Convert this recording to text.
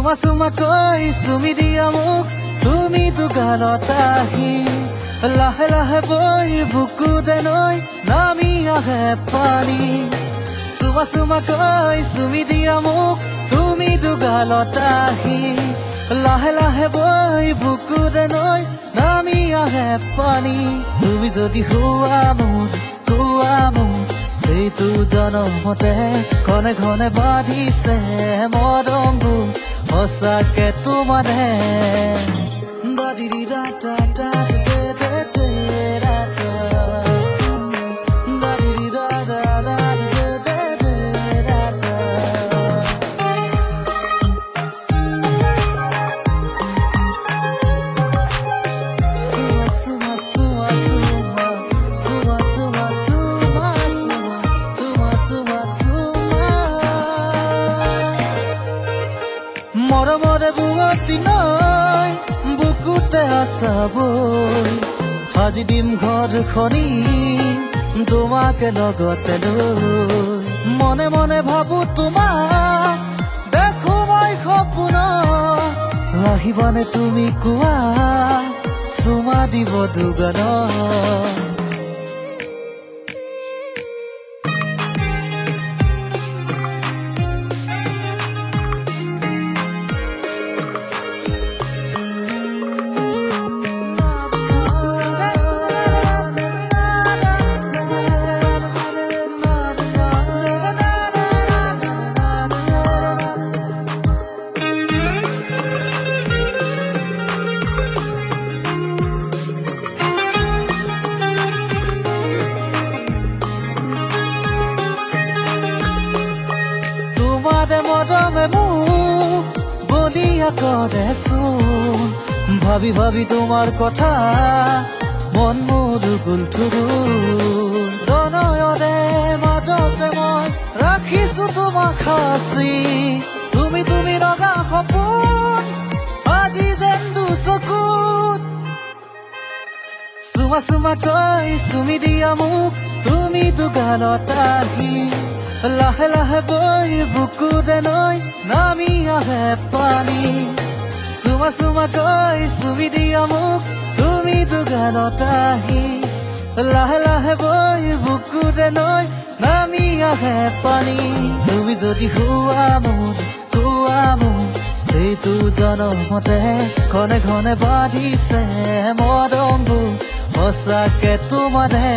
Suma suma koi sumi diya mukh tumi tu galat ahi lahe lahe boy buku denoi nami ahe pani Suma suma koi sumi diya mukh tumi tu galat ahi lahe lahe boy buku denoi nami ahe pani tumi jodi hua mur এইটো জনমতে ঘনে ঘনে বাঢ়িছে মৰমবোৰ সঁচাকে তোমাৰে মৰমৰে বুৱতী নৈ বুকুতে আছাবৈ সাজি দিম ঘৰখনি তোমাকে লগতে লৈ মনে মনে ভাবো তোমাক দেখো মই সপোন আহিবানে তুমি কোৱা চুমা দিব দুগান মৰমে মোক বলিয়া কৰেচোন ভাবি ভাবি তোমাৰ কথা মন মোৰ গুলঠুৰুল প্ৰণয়ৰে মাজতে মই ৰাখিছো তোমাক সাঁচি তুমি তুমি লগা সপোন আজি যেন দুচকুত চুমা চুমা কৈ চুমি দিয়া মোক তুমি দুগালত আহি লাহে লাহে বৈ বুকু দেনৈ নামি আহে পানী চুমা চুমা কৈ চুমি দিয়া মোক তুমি দুগালত আহি লাহে লাহে বৈ বুকু দেনৈ নামি আহে পানী তুমি যদি হুৱা মোৰ এইটো জনমতে ঘনে ঘনে বাঢ়িছে মৰমবোৰ সঁচাকে তোমাৰে